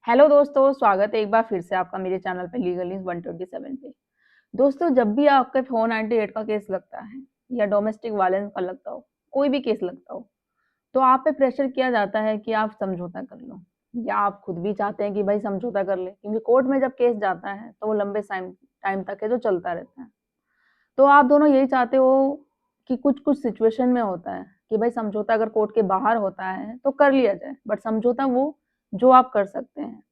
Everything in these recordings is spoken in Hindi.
हेलो दोस्तों, स्वागत है एक बार फिर से आपका मेरे चैनल पे लीगल न्यूज़ 127 पे। दोस्तों, जब भी आपके 498 का केस लगता है या डोमेस्टिक वायलेंस का लगता हो, कोई भी केस लगता हो, तो आप पे प्रेशर किया जाता है कि आप समझौता कर लो या आप खुद भी चाहते हैं कि भाई समझौता कर ले, क्योंकि कोर्ट में जब केस जाता है तो वो लंबे टाइम टाइम तक है जो चलता रहता है। तो आप दोनों यही चाहते हो कि कुछ-कुछ सिचुएशन में होता है कि भाई समझौता अगर कोर्ट के बाहर होता है तो कर लिया जाए, बट समझौता वो जो आप कर सकते हैं।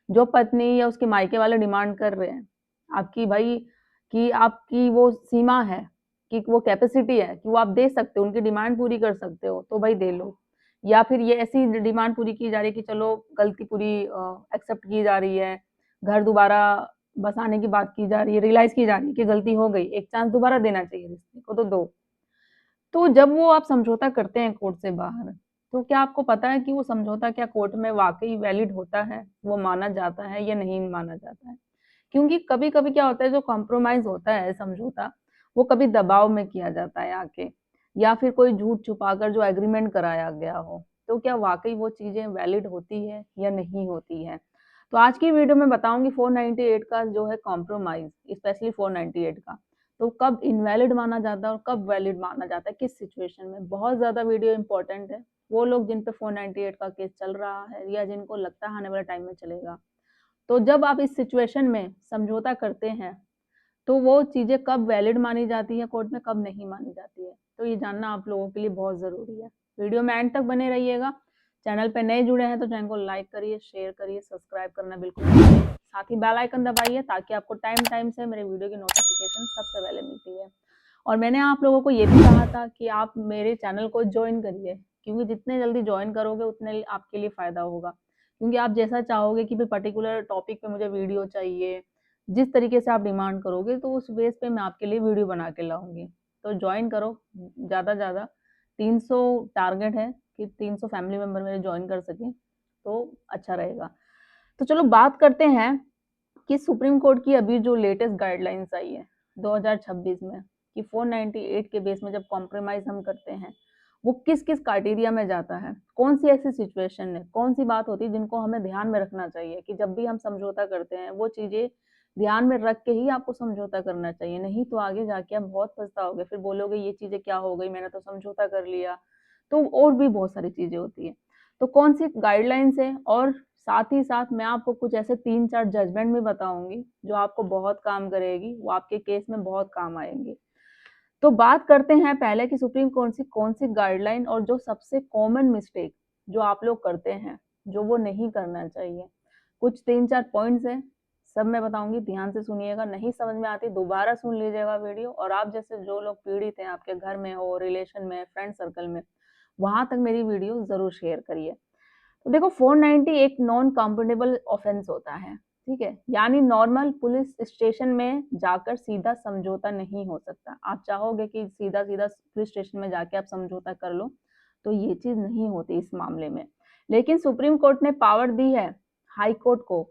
जो पत्नी या उसके मायके वाले डिमांड कर रहे हैं, आपकी भाई कि आपकी वो सीमा है, कि वो कैपेसिटी है कि वो आप दे सकते हो, उनकी डिमांड पूरी कर सकते हो, तो भाई दे लो। या फिर ये ऐसी डिमांड पूरी की जा रही है कि चलो गलती पूरी एक्सेप्ट की जा रही है, घर दोबारा बसाने की बात की जा रही है, रियलाइज़ की जा रही है कि गलती हो गई, एक चांस दोबारा देना चाहिए रिश्ते को, तो दो। तो जब वो आप समझौता करते हैं कोर्ट से बाहर, तो क्या आपको पता है कि वो समझौता क्या कोर्ट में वाक़ई वैलिड होता है? वो माना जाता है या नहीं माना जाता है? क्योंकि कभी-कभी क्या होता है, जो कॉम्प्रोमाइज़ होता है समझौता, वो कभी दबाव में किया जाता है आके या फिर कोई झूठ छुपाकर जो एग्रीमेंट कराया गया हो, तो क्या वाक़ई वो चीज़ें वैलिड होती है या नहीं होती है? तो आज की वीडियो में बताऊँगी 498 का जो है कॉम्प्रोमाइज़, स्पेशली 498 का। तो कब इनवैलिड माना जाता है और कब वैलिड माना जाता है, किस सिचुएशन में? बहुत ज़्यादा वीडियो इम्पोर्टेंट है। वो लोग जिन पे 498 का केस चल रहा है या जिनको लगता है आने वाले टाइम में चलेगा। तो जब आप इस सिचुएशन में समझौता करते हैं, तो वो चीज़ें कब वैलिड मानी जाती है कोर्ट में, कब नहीं मानी जाती है। तो ये जानना आप लोगों के लिए बहुत ज़रूरी है। वीडियो में एंड तक बने रहिएगा। चैनल पे नए जुड़े हैं तो चैनल को लाइक करिए, शेयर करिए, सब्सक्राइब करना बिल्कुल ना भूलिए। साथ ही बेल आइकन दबाइए ताकि आपको टाइम-टाइम से मेरे वीडियो की नोटिफ़िकेशन सबसे पहले मिलती है। और मैंने आप लोगों को ये भी कहा था कि आप मेरे चैनल को जॉइन करिए, क्योंकि जितने जल्दी जॉइन करोगे उतने आपके लिए फ़ायदा होगा। क्योंकि आप जैसा चाहोगे कि भाई पर्टिकुलर टॉपिक पे मुझे वीडियो चाहिए, जिस तरीके से आप डिमांड करोगे तो उस बेस पे मैं आपके लिए वीडियो बना के लाऊँगी। तो जॉइन करो ज़्यादा से ज़्यादा 300 टारगेट है कि 300 फैमिली मेंबर मेरे जॉइन कर सकें, तो अच्छा रहेगा। तो चलो बात करते हैं कि सुप्रीम कोर्ट की अभी जो लेटेस्ट गाइडलाइंस आई है 2026 में कि 498 के बेस में जब कॉम्प्रोमाइज़ हम करते हैं, वो किस-किस क्राइटेरिया में जाता है? कौन-सी ऐसी सिचुएशन है, कौन-सी बात होती है जिनको हमें ध्यान में रखना चाहिए कि जब भी हम समझौता करते हैं, वो चीज़ें ध्यान में रख के ही आपको समझौता करना चाहिए, नहीं तो आगे जाके आप बहुत पछताओगे, फिर बोलोगे ये चीज़ें क्या हो गई, मैंने तो समझौता कर लिया। तो और भी बहुत सारी चीज़ें होती हैं। तो कौन-सी गाइडलाइंस है और साथ ही साथ मैं आपको कुछ ऐसे 3-4 जजमेंट भी बताऊँगी, जो आपको बहुत काम करेगी, वो आपके केस में बहुत काम आएँगी। तो बात करते हैं पहले कि सुप्रीम कोर्ट सी कौन-सी गाइडलाइन और जो सबसे कॉमन मिस्टेक जो आप लोग करते हैं, जो वो नहीं करना चाहिए। कुछ 3-4 पॉइंट्स हैं, सब मैं बताऊँगी, ध्यान से सुनिएगा, नहीं समझ में आती दोबारा सुन लीजिएगा वीडियो और आप जैसे जो लोग पीड़ित हैं, आपके घर में हो, रिलेशन में, फ्रेंड सर्कल में, वहाँ तक मेरी वीडियो ज़रूर शेयर करिए। तो देखो 490 एक नॉन कॉम्पिटेबल ऑफेंस होता है, ठीक है? यानी नॉर्मल पुलिस स्टेशन में जाकर सीधा समझौता नहीं हो सकता। आप चाहोगे कि सीधा-सीधा पुलिस स्टेशन में जाके आप समझौता कर लो, तो ये चीज़ नहीं होती इस मामले में। लेकिन सुप्रीम कोर्ट ने पावर दी है हाई कोर्ट को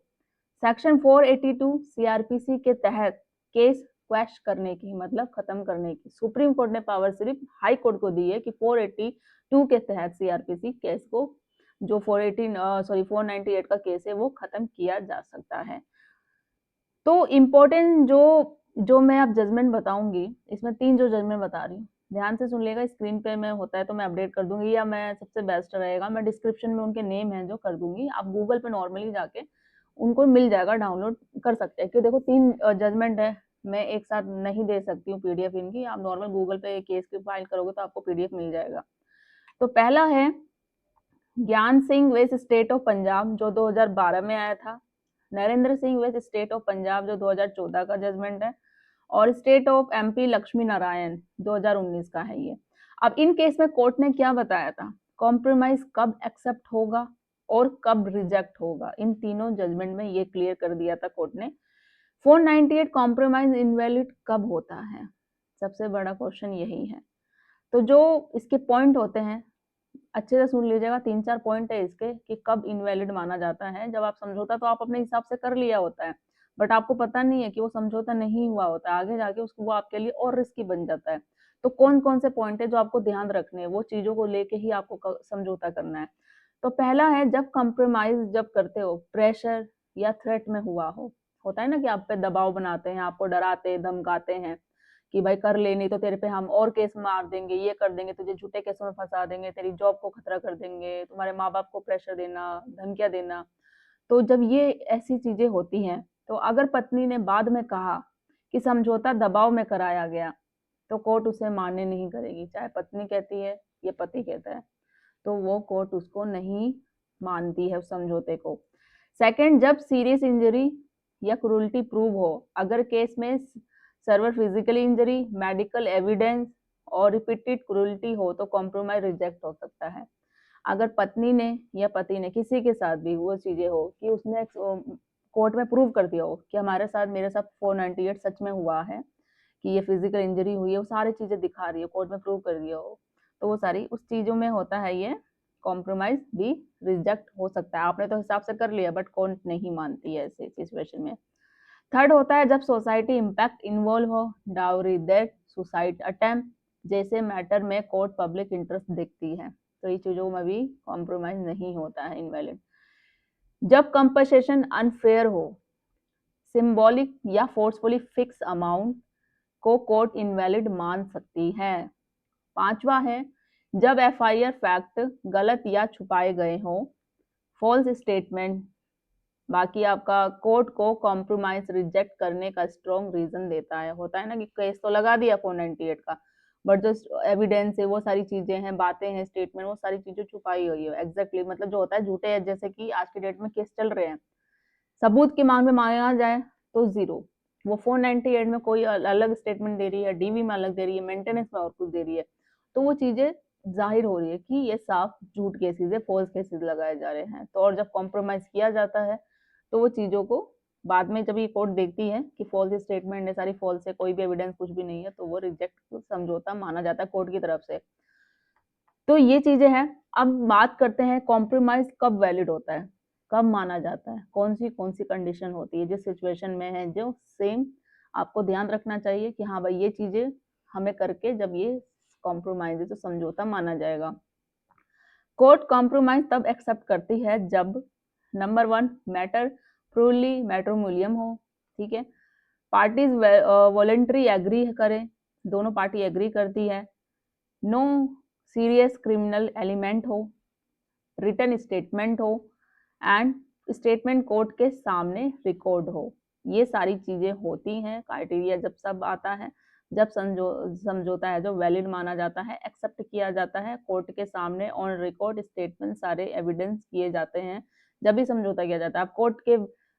सेक्शन 482 सीआरपीसी के तहत केस क्वैश करने की, मतलब खत्म करने की। सुप्रीम कोर्ट ने पावर सिर्फ हाई कोर्ट को दी है कि 482 के तहत सीआरपीसी केस को जो 498 का केस है वो खत्म किया जा सकता है। तो इम्पोर्टेंट जो जो मैं अब जजमेंट बताऊंगी, इसमें 3 जो जजमेंट बता रही हूँ, ध्यान से सुन लेगा। स्क्रीन पे मैं होता है तो मैं अपडेट कर दूंगी या मैं सबसे बेस्ट रहेगा मैं डिस्क्रिप्शन में उनके नेम हैं जो कर दूंगी, आप गूगल पे नॉर्मली जाके उनको मिल जाएगा, डाउनलोड कर सकते हैं। क्योंकि देखो 3 जजमेंट है, मैं एक साथ नहीं दे सकती हूँ पीडीएफ इनकी, आप नॉर्मल गूगल पे केस की फाइल करोगे तो आपको पीडीएफ मिल जाएगा। तो पहला है ज्ञान सिंह वेस स्टेट ऑफ पंजाब जो 2012 में आया था, नरेंद्र सिंह वेस स्टेट ऑफ पंजाब जो 2014 का जजमेंट है, और state of MP Lakshmi Narayan 2019 का है ये। अब इन केस में कोर्ट ने क्या बताया था, कॉम्प्रोमाइज कब एक्सेप्ट होगा और कब रिजेक्ट होगा, इन तीनों जजमेंट में ये क्लियर कर दिया था कोर्ट ने। 498 कॉम्प्रोमाइज इनवैलिड कब होता है, सबसे बड़ा क्वेश्चन यही है। तो जो इसके पॉइंट होते हैं अच्छे से सुन लीजिएगा, 3-4 पॉइंट है इसके कि कब इनवैलिड माना जाता है। जब आप समझौता तो आप अपने हिसाब से कर लिया होता है, बट आपको पता नहीं है कि वो समझौता नहीं हुआ होता है, आगे जाके उसको वो आपके लिए और रिस्की बन जाता है। तो कौन-कौन से पॉइंट है जो आपको ध्यान रखने हैं, वो चीज़ों को लेके ही आपको समझौता करना है। तो पहला है जब कंप्रोमाइज जब करते हो प्रेशर या थ्रेट में हुआ हो, होता है ना कि आप पे दबाव बनाते हैं, आपको डराते धमकाते हैं कि भाई कर ले नहीं तो तेरे पे हम और केस मार देंगे, ये कर देंगे, तुझे झूठे केसों में फंसा देंगे, तेरी जॉब को खतरा कर देंगे, तुम्हारे माँ बाप को प्रेशर देना, धमकियां देना। तो जब ये ऐसी चीजें होती हैं, तो अगर पत्नी ने बाद में कहा कि समझौता दबाव में कराया गया, तो कोर्ट उसे मान्य नहीं करेगी, चाहे पत्नी कहती है या पति कहता है, तो वो कोर्ट उसको नहीं मानती है उस समझौते को। सेकंड, जब सीरियस इंजरी या क्रूरल्टी प्रूव हो, अगर केस में server physically injury, medical evidence और रिपीटेड क्रूरल्टी हो तो कॉम्प्रोमाइज रिजेक्ट हो सकता है। अगर पत्नी ने या पति ने किसी के साथ भी वो चीजें हो कि उसने कोर्ट में प्रूव कर दिया हो कि हमारे साथ मेरे साथ 498 सच में हुआ है, कि ये फिजिकल इंजरी हुई है, वो सारी चीजें दिखा रही है, कोर्ट में प्रूव कर दिया हो, तो वो सारी उस चीजों में होता है ये कॉम्प्रोमाइज भी रिजेक्ट हो सकता है। आपने तो हिसाब से कर लिया बट कोर्ट नहीं मानती है ऐसे सिचुएशन में। थर्ड होता है जब सोसाइटी इम्पैक्ट इन्वॉल्व हो, डाउरी, डेथ, सुसाइड अटेम्प्ट जैसे मैटर में कोर्ट पब्लिक इंटरेस्ट देखती है, तो ये चीजों में भी कॉम्प्रोमाइज नहीं होता है इनवैलिड। जब कंपनसेशन अनफेयर हो, सिंबॉलिक या फोर्सफुली फिक्स अमाउंट को कोर्ट इनवैलिड मान सकती है। पांचवा है जब एफआईआर फैक्ट गलत या छुपाए गए हो, फॉल्स स्टेटमेंट, बाकी आपका कोर्ट को कॉम्प्रोमाइज रिजेक्ट करने का स्ट्रॉन्ग रीजन देता है। होता है ना कि केस तो लगा दिया 498 का, बट जो एविडेंस है, वो सारी चीजें हैं, बातें हैं, स्टेटमेंट, वो सारी चीजें छुपाई हुई है एग्जैक्टली, मतलब जो होता है झूठे है, जैसे कि आज की डेट में केस चल रहे हैं, सबूत की मांग में मांगा जाए तो जीरो, वो 498 में कोई अलग स्टेटमेंट दे रही है, डीवी में अलग दे रही है, मेंटेनेंस में और कुछ दे रही है, तो वो चीजें जाहिर हो रही है कि ये साफ झूठ केसेस है, फॉल्स केसेस लगाए जा रहे हैं। तो और जब कॉम्प्रोमाइज किया जाता है तो वो चीजों को बाद में जब ये कोर्ट देखती है कि फॉल्स स्टेटमेंट है, सारी फॉल्स है, कोई भी एविडेंस कुछ भी नहीं है, तो वो रिजेक्ट समझौता माना जाता है कोर्ट की तरफ से। तो ये चीजें हैं। अब बात करते हैं कॉम्प्रोमाइज कब वैलिड होता है, कब माना जाता है, कौन सी कंडीशन होती है जिस सिचुएशन में है, जो सेम आपको ध्यान रखना चाहिए कि हाँ भाई ये चीजें हमें करके जब ये कॉम्प्रोमाइज है तो समझौता माना जाएगा। कोर्ट कॉम्प्रोमाइज तब एक्सेप्ट करती है जब नंबर 1 मैटर ट्रूली मैट्रिमोनियम हो, ठीक है, पार्टीज वॉलेंट्री एग्री करें, दोनों पार्टी एग्री करती है, नो सीरियस क्रिमिनल एलिमेंट हो, रिटन स्टेटमेंट हो एंड स्टेटमेंट कोर्ट के सामने रिकॉर्ड हो। ये सारी चीजें होती हैं क्राइटेरिया जब सब आता है, जब समझौता है जो वैलिड माना जाता है, एक्सेप्ट किया जाता है, कोर्ट के सामने ऑन रिकॉर्ड स्टेटमेंट सारे एविडेंस किए जाते हैं, जब भी समझौता किया जाता है। आप कोर्ट के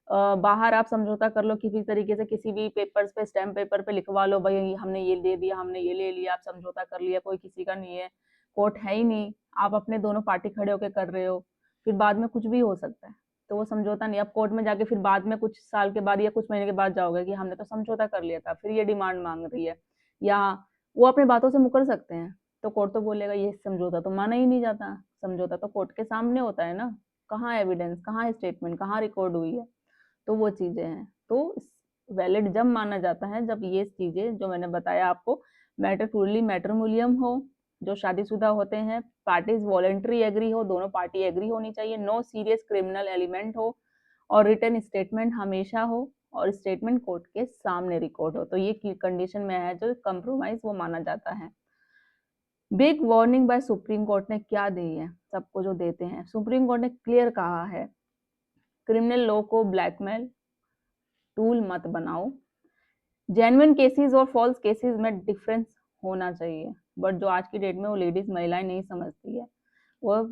बाहर आप समझौता कर लो किसी तरीके से, किसी भी पेपर्स पे, स्टैम्प पेपर पे लिखवा लो, भाई हमने ये दे दिया, हमने ये ले लिया, आप समझौता कर लिया, कोई किसी का नहीं है, कोर्ट है ही नहीं, आप अपने दोनों पार्टी खड़े होकर कर रहे हो, फिर बाद में कुछ भी हो सकता है, तो वो समझौता नहीं। आप कोर्ट में जाके फिर बाद में कुछ साल के बाद या कुछ महीने के बाद जाओगे कि हमने तो समझौता कर लिया था, फिर ये डिमांड मांग रही है, या वो अपनी बातों से मुकर सकते हैं, तो कोर्ट तो बोलेगा ये समझौता तो माना ही नहीं जाता, समझौता तो कोर्ट के सामने होता है ना, कहाँ एविडेंस, कहाँ स्टेटमेंट, कहाँ रिकॉर्ड हुई है, तो वो चीजें हैं। तो वैलिड जब माना जाता है जब ये चीजें जो मैंने बताया आपको, मैटर ट्रूली मैट्रिमोनियम हो, जो शादीशुदा होते हैं, पार्टीज वॉलेंट्री एग्री हो, दोनों पार्टी एग्री होनी चाहिए, नो सीरियस क्रिमिनल एलिमेंट हो, और रिटन स्टेटमेंट हमेशा हो, और स्टेटमेंट कोर्ट के सामने रिकॉर्ड हो, तो ये कंडीशन में है जो कंप्रोमाइज वो माना जाता है। Big warning by supreme court ने क्या दी है, सबको जो देते हैं, सुप्रीम कोर्ट ने क्लियर कहा है क्रिमिनल लॉ को ब्लैकमेल टूल मत बनाओ, जेन्युइन केसेस और फॉल्स केसेस में डिफरेंस होना चाहिए, बट जो आज की डेट में वो लेडीज महिलाएं नहीं समझती है, वो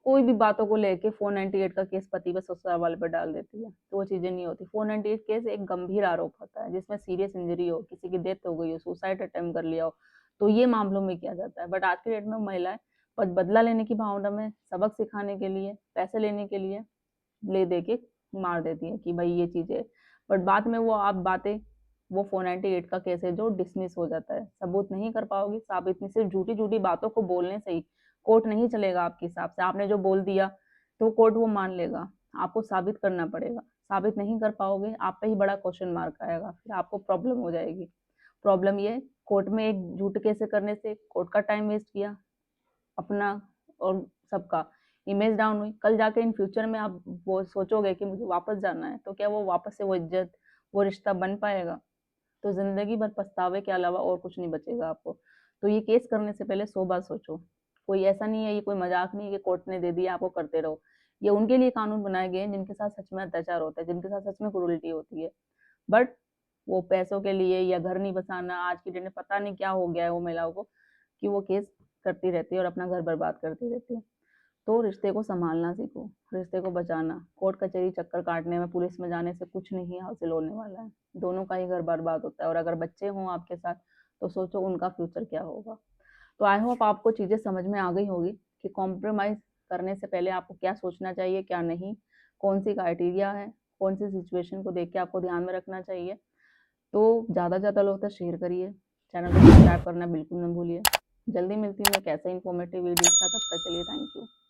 कोई भी बातों को लेके 498 का केस पति व ससुराल वाले पर डाल देती है, तो वो चीजें नहीं होती। 498 केस एक गंभीर आरोप होता है जिसमें सीरियस इंजरी हो, किसी की डेथ हो गई हो, सुसाइड अटेम्प्ट कर लिया हो, तो ये मामलों में किया जाता है। बट आज की डेट में महिलाएं बदला लेने की भावना में, सबक सिखाने के लिए, पैसे लेने के लिए ले दे के मार देती है कि भाई ये चीजें, बट बाद में वो आप बातें, वो 498 का केस है जो डिसमिस हो जाता है, सबूत नहीं कर पाओगी, साबित नहीं, सिर्फ झूठी झूठी बातों को बोलने से ही कोर्ट नहीं चलेगा आपके हिसाब से, आपने जो बोल दिया तो कोर्ट वो मान लेगा, आपको साबित करना पड़ेगा, साबित नहीं कर पाओगे आप पे ही बड़ा क्वेश्चन मार्क आएगा, फिर आपको प्रॉब्लम हो जाएगी। प्रॉब्लम ये कोर्ट में एक झूठ केस करने से कोर्ट का टाइम वेस्ट किया अपना और सबका, इमेज डाउन हुई, कल जाके इन फ्यूचर में आप वो सोचोगे कि मुझे वापस जाना है, तो क्या वो वापस से वो इज़्ज़त, वो रिश्ता बन पाएगा? तो ज़िंदगी भर पछतावे के अलावा और कुछ नहीं बचेगा आपको। तो ये केस करने से पहले 100 बार सोचो। कोई ऐसा नहीं है, ये कोई मज़ाक नहीं है कि कोर्ट ने दे दिया आपको करते रहो। ये उनके लिए कानून बनाए गए हैं जिनके साथ सच में अत्याचार होता है, जिनके साथ सच में क्रूरल्टी होती है। बट वो पैसों के लिए या घर नहीं बसाना, आज की डेट में पता नहीं क्या हो गया है वो महिलाओं को कि वो केस करती रहती है और अपना घर बर्बाद करती रहती है। तो रिश्ते को सँभालना सीखो, रिश्ते को बचाना। कोर्ट कचहरी चक्कर काटने में, पुलिस में जाने से कुछ नहीं हासिल होने वाला है। दोनों का ही घर बर्बाद होता है और अगर बच्चे हों आपके साथ, तो सोचो उनका फ्यूचर क्या होगा। तो आई होप आपको चीज़ें समझ में आ गई होगी कि कॉम्प्रोमाइज़ करने से पहले आपको क्या सोचना चाहिए, क्या नहीं, कौन-सी क्राइटेरिया है, कौन-सी सिचुएशन को देख के आपको ध्यान में रखना चाहिए। तो ज़्यादा से ज़्यादा लोगों तक शेयर करिए, चैनल को सब्सक्राइब करना बिल्कुल ना भूलिए। जल्दी मिलती हूँ एक ऐसे इन्फॉर्मेटिव वीडियो के साथ, तब तक के लिए थैंक यू।